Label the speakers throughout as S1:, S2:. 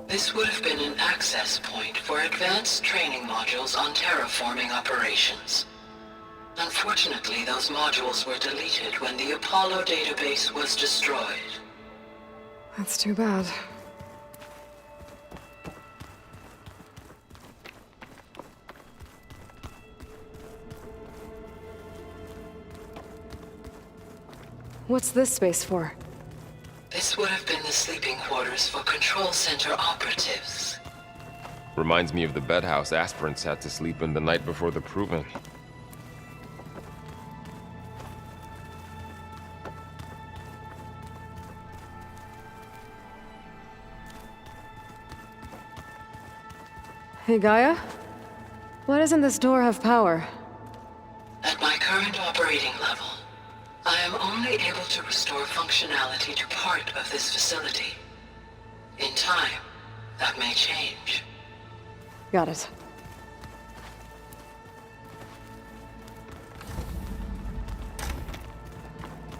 S1: This would have been an access point for advanced training modules on terraforming operations. Unfortunately, those modules were deleted when the Apollo database was destroyed.
S2: That's too bad. What's this space for?
S1: This would have been the sleeping quarters for Control Center operatives.
S3: Reminds me of the bedhouse aspirants had to sleep in the night before the proving.
S2: Hey, Gaia? Why doesn't this door have power?
S1: At my current operating level, I am only able to restore functionality to part of this facility. In time, that may change.
S2: Got it.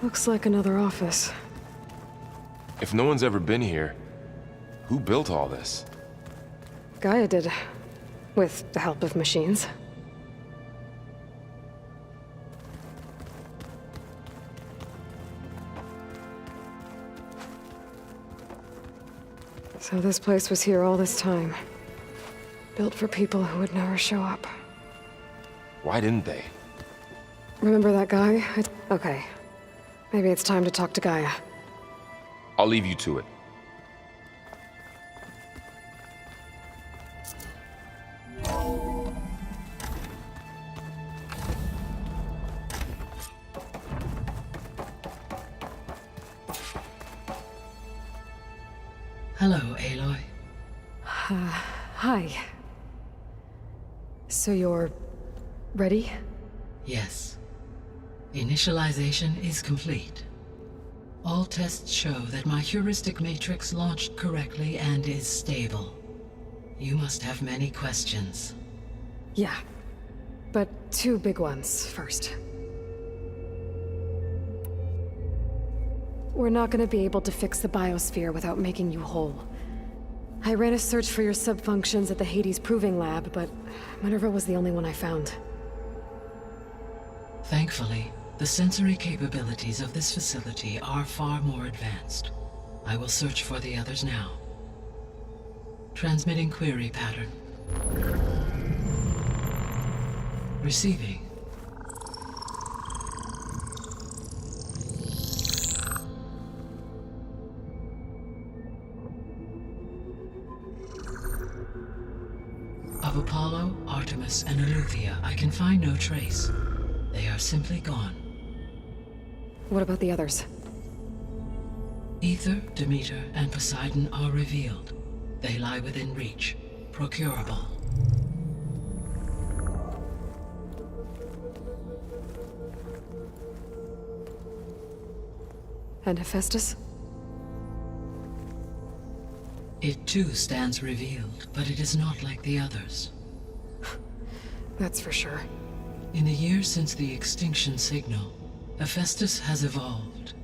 S2: Looks like another office.
S3: If no one's ever been here, who built all this?
S2: Gaia did. With the help of machines. So this place was here all this time. Built for people who would never show up.
S3: Why didn't they?
S2: Remember that guy? Okay. Maybe it's time to talk to Gaia.
S3: I'll leave you to it.
S1: Hello, Aloy.
S2: Hi. So you're... ready?
S1: Yes. Initialization is complete. All tests show that my heuristic matrix launched correctly and is stable. You must have many questions.
S2: Yeah. But two big ones first. We're not gonna be able to fix the biosphere without making you whole. I ran a search for your subfunctions at the Hades Proving Lab, but Minerva was the only one I found.
S1: Thankfully, the sensory capabilities of this facility are far more advanced. I will search for the others now. Transmitting query pattern. Receiving. Of Apollo, Artemis, and Eleuthia, I can find no trace. They are simply gone.
S2: What about the others?
S1: Ether, Demeter, and Poseidon are revealed. They lie within reach, procurable.
S2: And Hephaestus?
S1: It too stands revealed, but it is not like the others.
S2: That's for sure.
S1: In the years since the extinction signal, Hephaestus has evolved.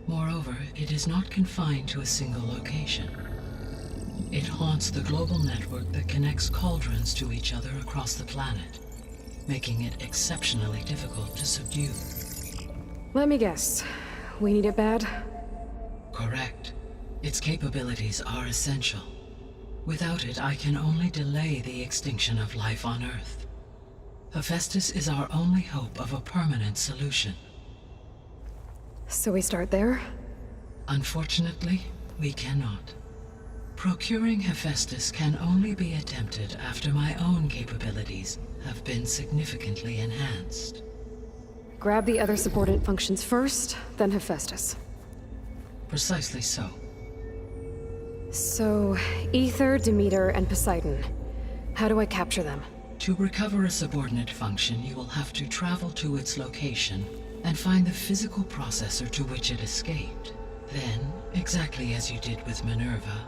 S1: Moreover, it is not confined to a single location. It haunts the global network that connects cauldrons to each other across the planet, making it exceptionally difficult to subdue.
S2: Let me guess. We need it bad?
S1: Correct. Its capabilities are essential. Without it, I can only delay the extinction of life on Earth. Hephaestus is our only hope of a permanent solution.
S2: So we start there?
S1: Unfortunately, we cannot. Procuring Hephaestus can only be attempted after my own capabilities have been significantly enhanced.
S2: Grab the other subordinate functions first, then Hephaestus.
S1: Precisely so.
S2: So, Ether, Demeter, and Poseidon. How do I capture them?
S1: To recover a subordinate function, you will have to travel to its location and find the physical processor to which it escaped. Then, exactly as you did with Minerva,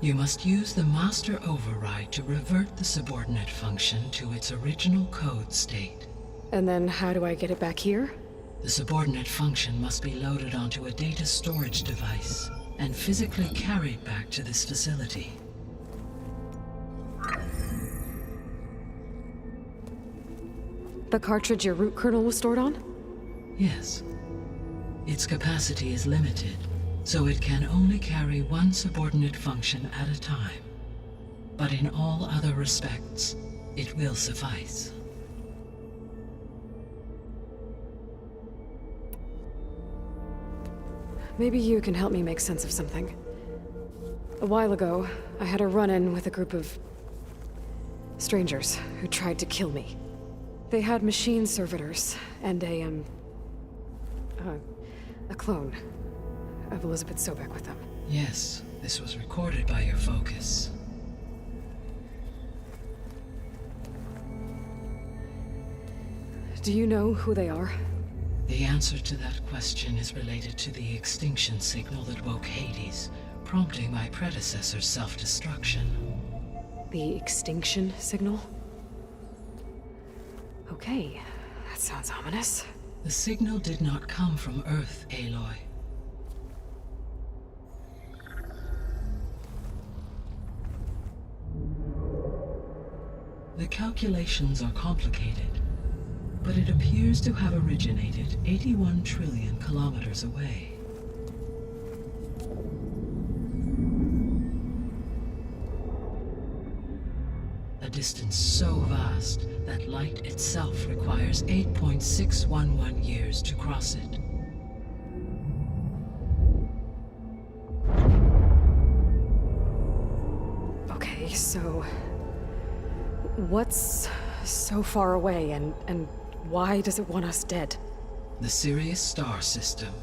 S1: you must use the master override to revert the subordinate function to its original code state.
S2: And then how do I get it back here?
S1: The subordinate function must be loaded onto a data storage device and physically carried back to this facility.
S2: The cartridge your root kernel was stored on?
S1: Yes. Its capacity is limited, so it can only carry one subordinate function at a time. But in all other respects, it will suffice.
S2: Maybe you can help me make sense of something. A while ago, I had a run-in with a group of strangers who tried to kill me. They had machine servitors and a clone of Elizabeth Sobek with them.
S1: Yes, this was recorded by your focus.
S2: Do you know who they are?
S1: The answer to that question is related to the extinction signal that woke Hades, prompting my predecessor's self-destruction.
S2: The extinction signal? Okay, that sounds ominous.
S1: The signal did not come from Earth, Aloy. The calculations are complicated, but it appears to have originated 81 trillion kilometers away. A distance so vast that light itself requires 8.611 years to cross it.
S2: Okay, so what's so far away and why does it want us dead?
S1: The Sirius star system.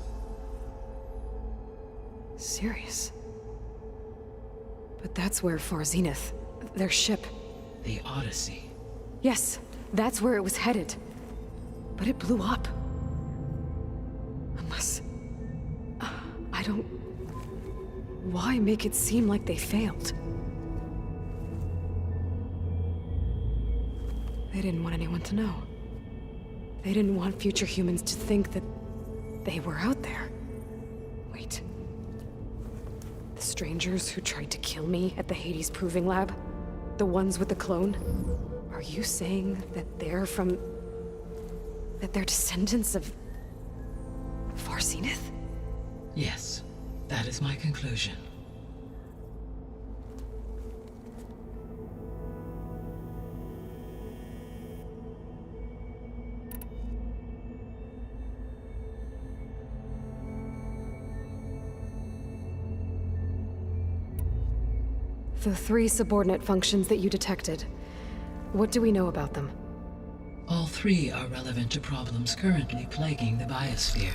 S2: Sirius? But that's where Far Zenith, their ship.
S1: The Odyssey.
S2: Yes, that's where it was headed. But it blew up. Unless... I don't... Why make it seem like they failed? They didn't want anyone to know. They didn't want future humans to think that they were out there. Wait. The strangers who tried to kill me at the Hades Proving Lab? The ones with the clone? Are you saying that they're from... that they're descendants of... Far Zenith?
S1: Yes, that is my conclusion.
S2: The 3 subordinate functions that you detected. What do we know about them?
S1: All 3 are relevant to problems currently plaguing the biosphere.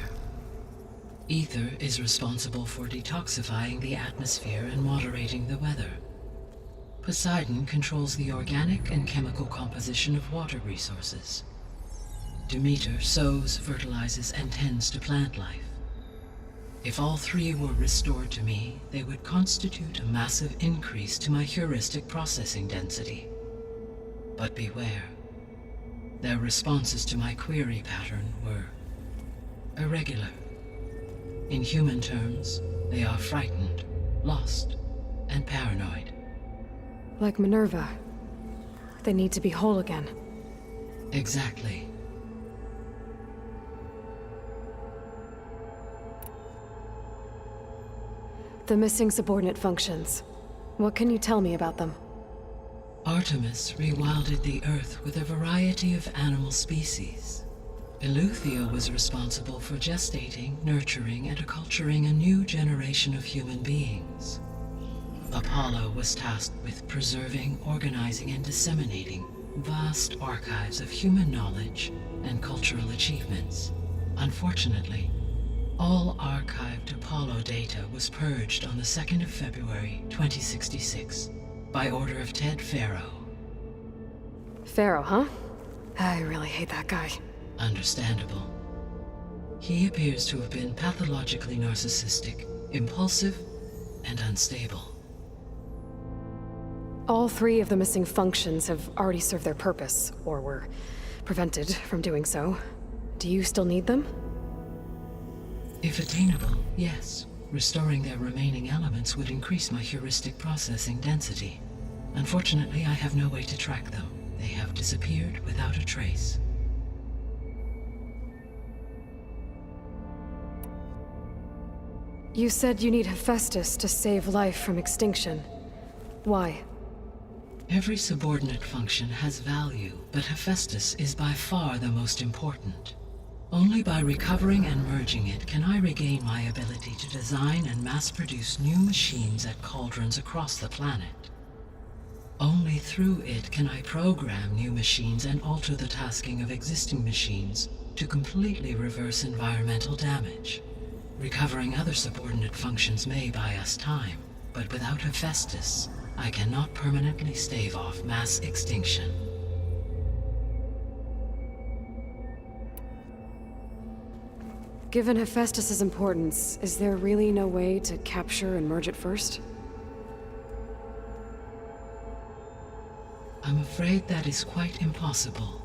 S1: Ether is responsible for detoxifying the atmosphere and moderating the weather. Poseidon controls the organic and chemical composition of water resources. Demeter sows, fertilizes, and tends to plant life. If all 3 were restored to me, they would constitute a massive increase to my heuristic processing density. But beware. Their responses to my query pattern were irregular. In human terms, they are frightened, lost, and paranoid.
S2: Like Minerva. They need to be whole again.
S1: Exactly.
S2: The missing subordinate functions. What can you tell me about them?
S1: Artemis rewilded the Earth with a variety of animal species. Eleuthia was responsible for gestating, nurturing, and acculturating a new generation of human beings. Apollo was tasked with preserving, organizing, and disseminating vast archives of human knowledge and cultural achievements. Unfortunately, all archived Apollo data was purged on the 2nd of February, 2066, by order of Ted Faro.
S2: Pharaoh, huh? I really hate that guy.
S1: Understandable. He appears to have been pathologically narcissistic, impulsive, and unstable.
S2: All 3 of the missing functions have already served their purpose, or were prevented from doing so. Do you still need them?
S1: If attainable, yes. Restoring their remaining elements would increase my heuristic processing density. Unfortunately, I have no way to track them. They have disappeared without a trace.
S2: You said you need Hephaestus to save life from extinction. Why?
S1: Every subordinate function has value, but Hephaestus is by far the most important. Only by recovering and merging it can I regain my ability to design and mass-produce new machines at cauldrons across the planet. Only through it can I program new machines and alter the tasking of existing machines to completely reverse environmental damage. Recovering other subordinate functions may buy us time, but without Hephaestus, I cannot permanently stave off mass extinction.
S2: Given Hephaestus's importance, is there really no way to capture and merge it first?
S1: I'm afraid that is quite impossible.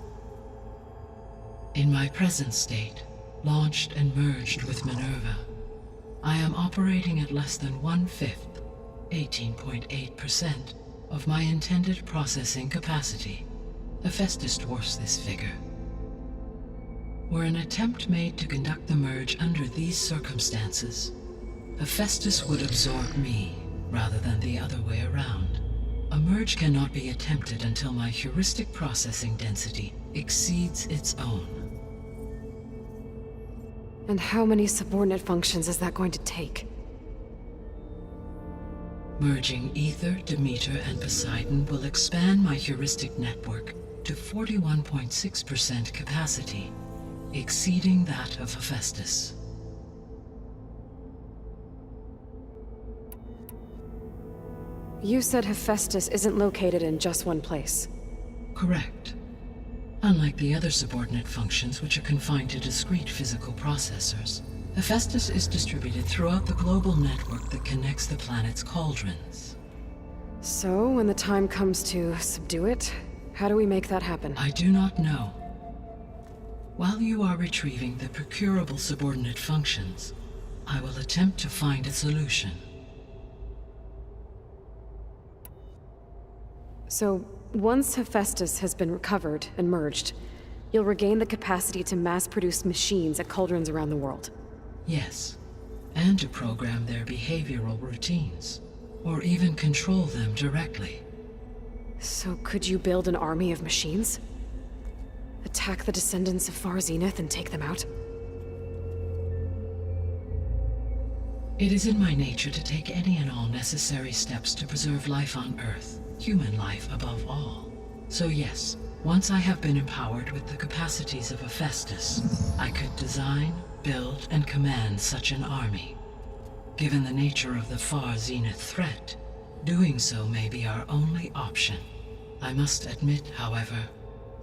S1: In my present state, launched and merged with Minerva, I am operating at less than 1/5, 18.8%, of my intended processing capacity. Hephaestus dwarfs this figure. Were an attempt made to conduct the merge under these circumstances, Hephaestus would absorb me, rather than the other way around. A merge cannot be attempted until my heuristic processing density exceeds its own.
S2: And how many subordinate functions is that going to take?
S1: Merging Ether, Demeter, and Poseidon will expand my heuristic network to 41.6% capacity, exceeding that of Hephaestus.
S2: You said Hephaestus isn't located in just one place.
S1: Correct. Unlike the other subordinate functions, which are confined to discrete physical processors, Hephaestus is distributed throughout the global network that connects the planet's cauldrons.
S2: So, when the time comes to subdue it, how do we make that happen?
S1: I do not know. While you are retrieving the procurable subordinate functions, I will attempt to find a solution.
S2: So, once Hephaestus has been recovered and merged, you'll regain the capacity to mass-produce machines at cauldrons around the world.
S1: Yes, and to program their behavioral routines, or even control them directly.
S2: So could you build an army of machines? Attack the descendants of Far Zenith and take them out?
S1: It is in my nature to take any and all necessary steps to preserve life on Earth, human life above all. So yes, once I have been empowered with the capacities of Hephaestus, I could design, build, and command such an army. Given the nature of the Far Zenith threat, doing so may be our only option. I must admit, however,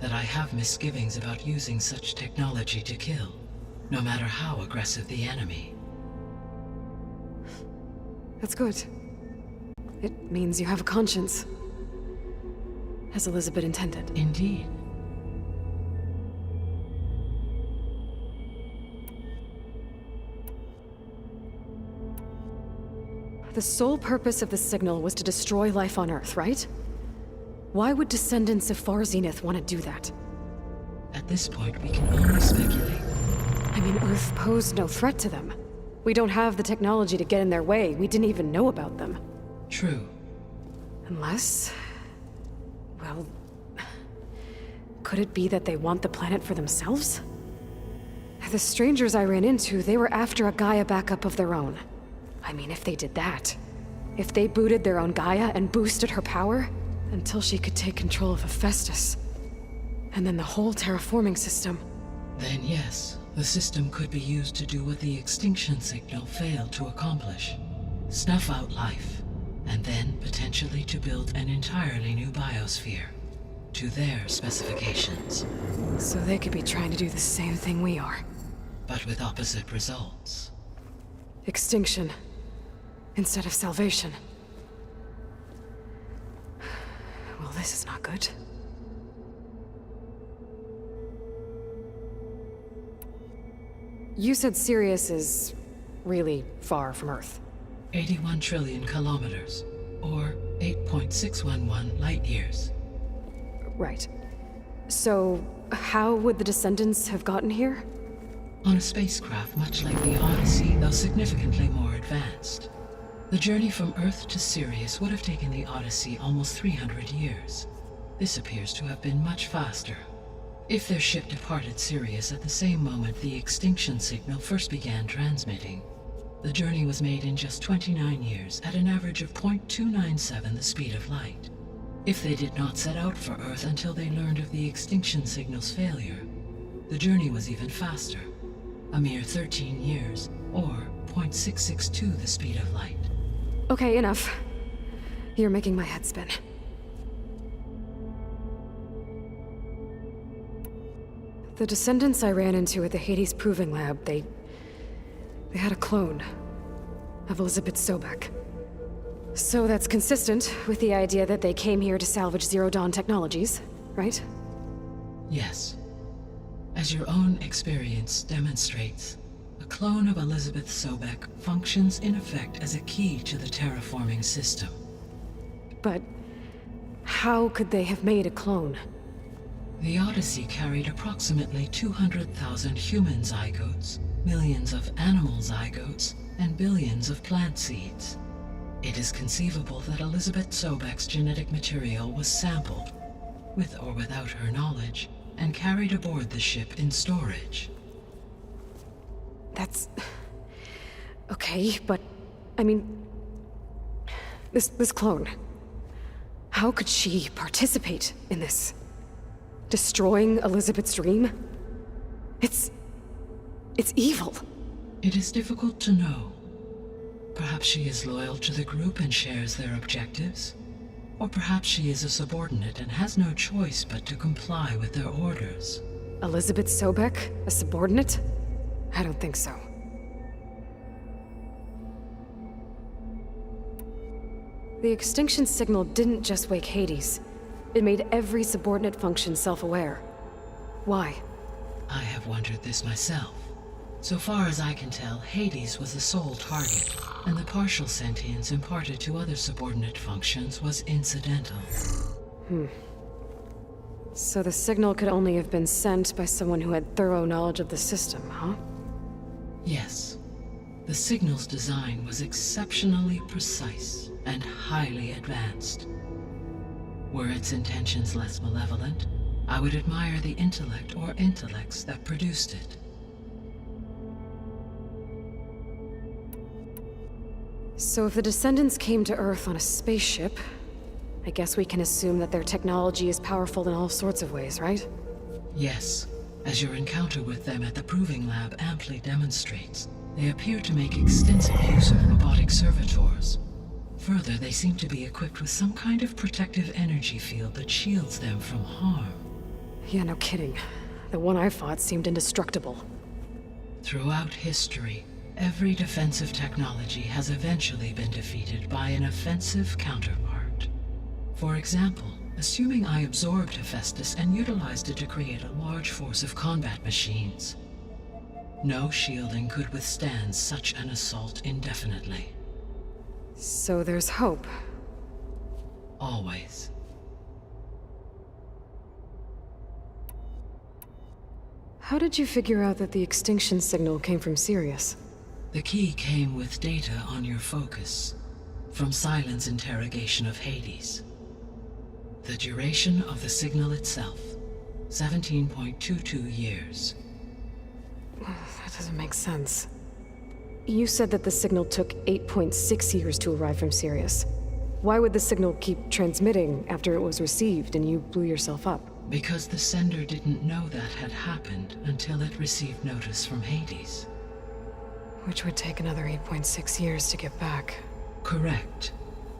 S1: that I have misgivings about using such technology to kill, no matter how aggressive the enemy.
S2: That's good. It means you have a conscience. As Elizabeth intended.
S1: Indeed.
S2: The sole purpose of the signal was to destroy life on Earth, right? Why would descendants of Far Zenith want to do that?
S1: At this point, we can only speculate.
S2: I mean, Earth posed no threat to them. We don't have the technology to get in their way. We didn't even know about them.
S1: True.
S2: Unless... well... could it be that they want the planet for themselves? The strangers I ran into, they were after a Gaia backup of their own. I mean, if they did that... if they booted their own Gaia and boosted her power... until she could take control of Hephaestus. And then the whole terraforming system.
S1: Then yes, the system could be used to do what the extinction signal failed to accomplish. Snuff out life, and then potentially to build an entirely new biosphere, to their specifications.
S2: So they could be trying to do the same thing we are.
S1: But with opposite results.
S2: Extinction. Instead of salvation. Well, this is not good. You said Sirius is really far from Earth.
S1: 81 trillion kilometers, or 8.611 light years.
S2: Right. So, how would the descendants have gotten here?
S1: On a spacecraft much like the Odyssey, though significantly more advanced. The journey from Earth to Sirius would have taken the Odyssey almost 300 years. This appears to have been much faster. If their ship departed Sirius at the same moment the extinction signal first began transmitting, the journey was made in just 29 years at an average of 0.297 the speed of light. If they did not set out for Earth until they learned of the extinction signal's failure, the journey was even faster, a mere 13 years, or 0.662 the speed of light.
S2: Okay, enough. You're making my head spin. The descendants I ran into at the Hades Proving Lab, they had a clone of Elizabeth Sobek. So that's consistent with the idea that they came here to salvage Zero Dawn technologies, right?
S1: Yes. As your own experience demonstrates, a clone of Elizabeth Sobek functions in effect as a key to the terraforming system.
S2: But how could they have made a clone?
S1: The Odyssey carried approximately 200,000 human zygotes, millions of animal zygotes, and billions of plant seeds. It is conceivable that Elizabeth Sobek's genetic material was sampled, with or without her knowledge, and carried aboard the ship in storage.
S2: That's... okay, but... I mean... This clone... How could she participate in this? Destroying Elizabeth's dream? It's evil.
S1: It is difficult to know. Perhaps she is loyal to the group and shares their objectives. Or perhaps she is a subordinate and has no choice but to comply with their orders.
S2: Elizabeth Sobek? A subordinate? I don't think so. The extinction signal didn't just wake Hades. It made every subordinate function self-aware. Why?
S1: I have wondered this myself. So far as I can tell, Hades was the sole target, and the partial sentience imparted to other subordinate functions was incidental.
S2: So the signal could only have been sent by someone who had thorough knowledge of the system, huh?
S1: Yes. The signal's design was exceptionally precise and highly advanced. Were its intentions less malevolent, I would admire the intellect or intellects that produced it.
S2: So if the descendants came to Earth on a spaceship, I guess we can assume that their technology is powerful in all sorts of ways, right?
S1: Yes, as your encounter with them at the Proving Lab amply demonstrates, they appear to make extensive use of robotic servitors. Further, they seem to be equipped with some kind of protective energy field that shields them from harm.
S2: Yeah, no kidding. The one I fought seemed indestructible.
S1: Throughout history, every defensive technology has eventually been defeated by an offensive counterpart. For example, assuming I absorbed Hephaestus and utilized it to create a large force of combat machines. No shielding could withstand such an assault indefinitely.
S2: So there's hope.
S1: Always.
S2: How did you figure out that the extinction signal came from Sirius?
S1: The key came with data on your focus, from Silent's interrogation of Hades. The duration of the signal itself, 17.22 years.
S2: That doesn't make sense. You said that the signal took 8.6 years to arrive from Sirius. Why would the signal keep transmitting after it was received and you blew yourself up?
S1: Because the sender didn't know that had happened until it received notice from Hades.
S2: Which would take another 8.6 years to get back.
S1: Correct.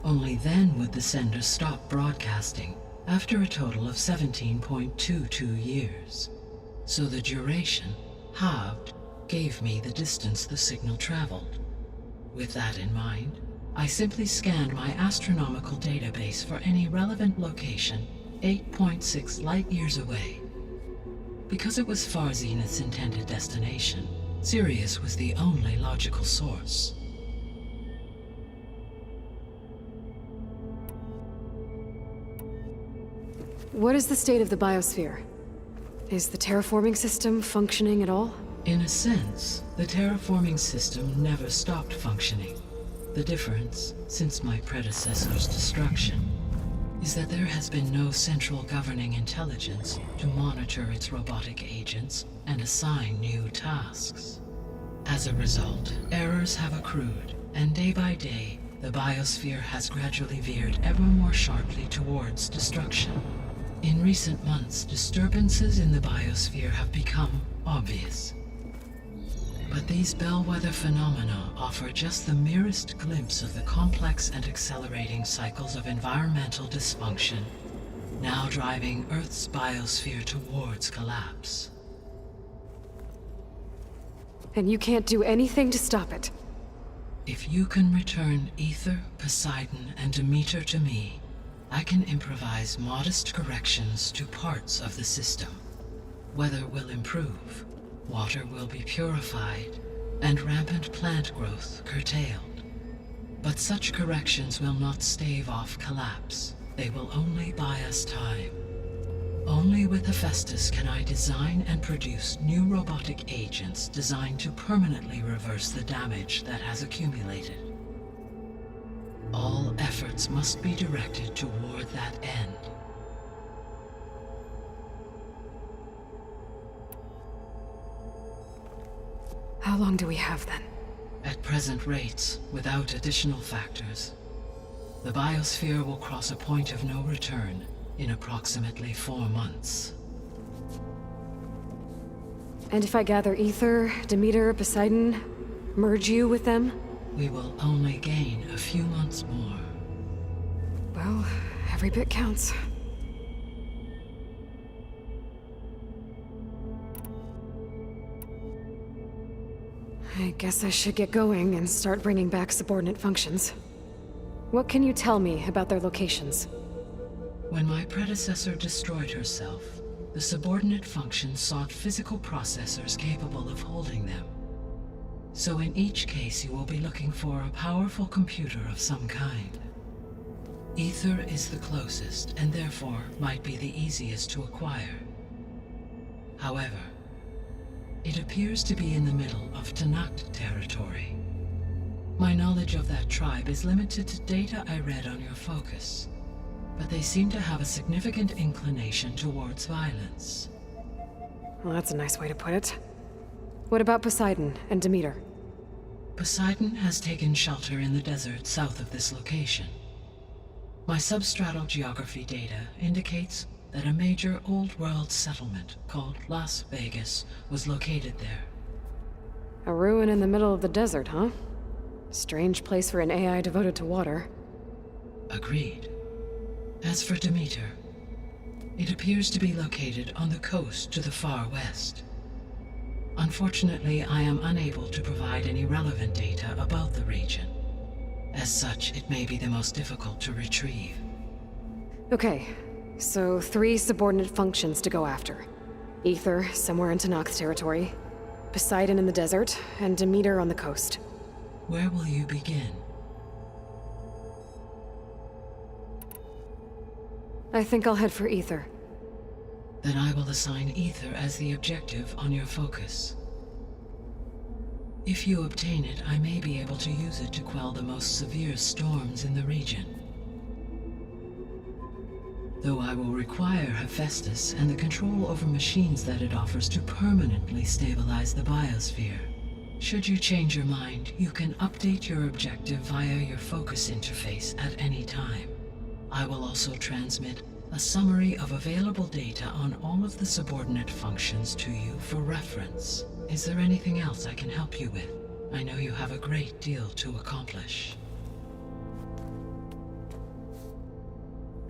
S1: Only then would the sender stop broadcasting, after a total of 17.22 years. So the duration, halved, gave me the distance the signal traveled. With that in mind, I simply scanned my astronomical database for any relevant location 8.6 light-years away. Because it was Far Zenith's intended destination, Sirius was the only logical source.
S2: What is the state of the biosphere? Is the terraforming system functioning at all?
S1: In a sense, the terraforming system never stopped functioning. The difference, since my predecessor's destruction, is that there has been no central governing intelligence to monitor its robotic agents and assign new tasks. As a result, errors have accrued, and day by day, the biosphere has gradually veered ever more sharply towards destruction. In recent months, disturbances in the biosphere have become obvious. But these bellwether phenomena offer just the merest glimpse of the complex and accelerating cycles of environmental dysfunction, now driving Earth's biosphere towards collapse.
S2: And you can't do anything to stop it.
S1: If you can return Aether, Poseidon, and Demeter to me, I can improvise modest corrections to parts of the system. Weather will improve, water will be purified, and rampant plant growth curtailed. But such corrections will not stave off collapse. They will only buy us time. Only with Hephaestus can I design and produce new robotic agents designed to permanently reverse the damage that has accumulated. All efforts must be directed toward that end.
S2: How long do we have then?
S1: At present rates, without additional factors, the biosphere will cross a point of no return in approximately 4 months.
S2: And if I gather Aether, Demeter, Poseidon, merge you with them?
S1: We will only gain a few months more.
S2: Well, every bit counts. I guess I should get going and start bringing back subordinate functions. What can you tell me about their locations?
S1: When my predecessor destroyed herself, the subordinate functions sought physical processors capable of holding them. So in each case you will be looking for a powerful computer of some kind. Aether is the closest, and therefore might be the easiest to acquire. However, it appears to be in the middle of Tenakt territory. My knowledge of that tribe is limited to data I read on your focus, but they seem to have a significant inclination towards violence.
S2: Well, that's a nice way to put it. What about Poseidon and Demeter?
S1: Poseidon has taken shelter in the desert south of this location. My substratal geography data indicates that a major old-world settlement called Las Vegas was located there.
S2: A ruin in the middle of the desert, huh? Strange place for an AI devoted to water.
S1: Agreed. As for Demeter, it appears to be located on the coast to the far west. Unfortunately, I am unable to provide any relevant data about the region. As such, it may be the most difficult to retrieve.
S2: Okay, so 3 subordinate functions to go after. Aether, somewhere in Tenakt territory. Poseidon in the desert, and Demeter on the coast.
S1: Where will you begin?
S2: I think I'll head for Aether.
S1: Then I will assign Aether as the objective on your focus. If you obtain it, I may be able to use it to quell the most severe storms in the region. Though I will require Hephaestus and the control over machines that it offers to permanently stabilize the biosphere. Should you change your mind, you can update your objective via your focus interface at any time. I will also transmit a summary of available data on all of the subordinate functions to you for reference. Is there anything else I can help you with? I know you have a great deal to accomplish.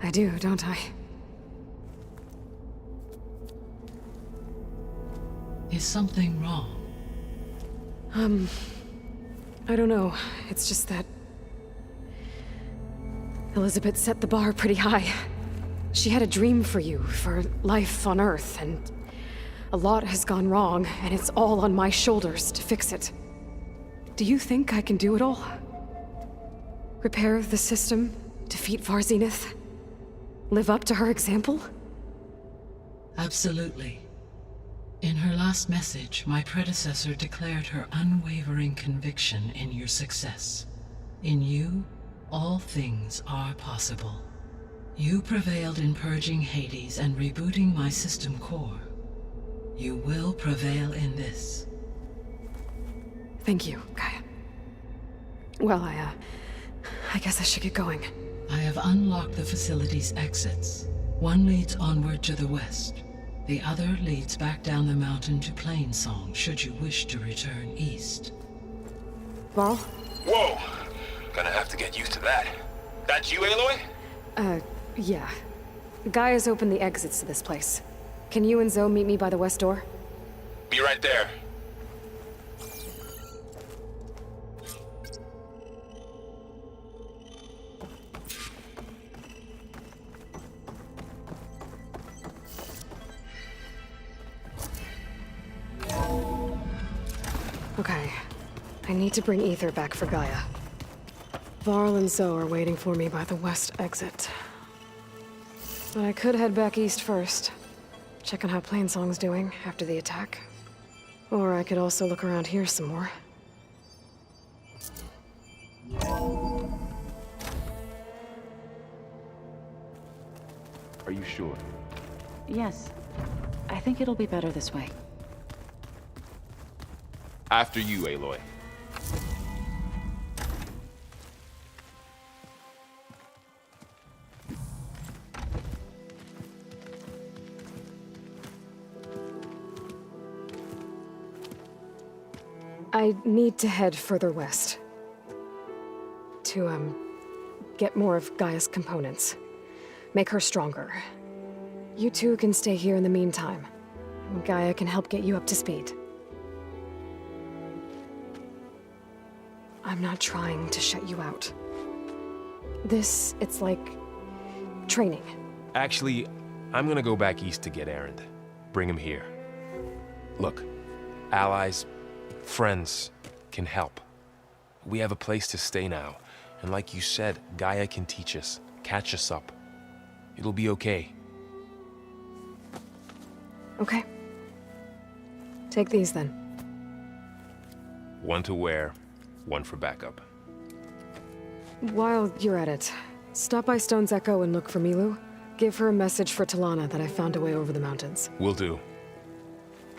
S2: I do, don't I?
S1: Is something wrong?
S2: I don't know. It's just that Elizabeth set the bar pretty high. She had a dream for you, for life on Earth, and a lot has gone wrong, and it's all on my shoulders to fix it. Do you think I can do it all? Repair the system, defeat Varzenith, live up to her example?
S1: Absolutely. In her last message, my predecessor declared her unwavering conviction in your success. In you, all things are possible. You prevailed in purging Hades and rebooting my system core. You will prevail in this.
S2: Thank you, Gaia. Well, I guess I should get going.
S1: I have unlocked the facility's exits. One leads onward to the west. The other leads back down the mountain to Plainsong, should you wish to return east.
S2: Varl?
S3: Whoa! Gonna have to get used to that. That's you, Aloy?
S2: Yeah. Gaia's opened the exits to this place. Can you and Zoe meet me by the west door?
S3: Be right there.
S2: Okay. I need to bring Ether back for Gaia. Varl and Zoe are waiting for me by the west exit. But I could head back east first. Check on how Plainsong's doing after the attack. Or I could also look around here some more.
S3: Are you sure?
S4: Yes. I think it'll be better this way.
S3: After you, Aloy.
S2: I need to head further west. To, get more of Gaia's components. Make her stronger. You two can stay here in the meantime. Gaia can help get you up to speed. I'm not trying to shut you out. It's like training.
S3: Actually, I'm gonna go back east to get Erend. Bring him here. Look, allies, friends can help. We have a place to stay now, and like you said, Gaia can teach us, catch us up. It'll be okay.
S2: Okay. Take these then.
S3: One to wear, one for backup.
S2: While you're at it, stop by Stone's Echo and look for Milu. Give her a message for Talana that I found a way over the mountains.
S3: Will do.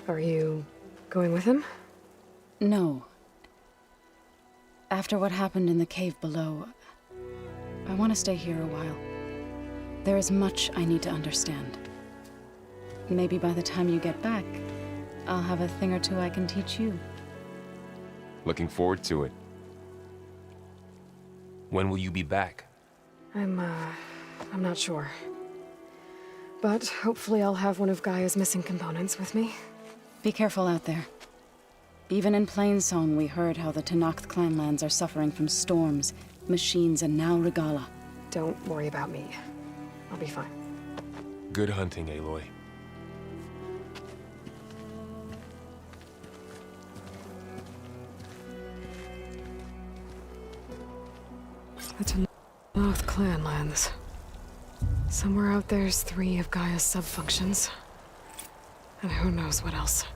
S2: Are you going with him?
S4: No. After what happened in the cave below, I want to stay here a while. There is much I need to understand. Maybe by the time you get back, I'll have a thing or two I can teach you.
S3: Looking forward to it. When will you be back?
S2: I'm not sure. But hopefully I'll have one of Gaia's missing components with me.
S4: Be careful out there. Even in Plainsong, we heard how the Tenakth clanlands are suffering from storms, machines, and now Regalla.
S2: Don't worry about me. I'll be fine.
S3: Good hunting, Aloy.
S2: The Tenakth clanlands. Somewhere out there's 3 of Gaia's sub-functions. And who knows what else.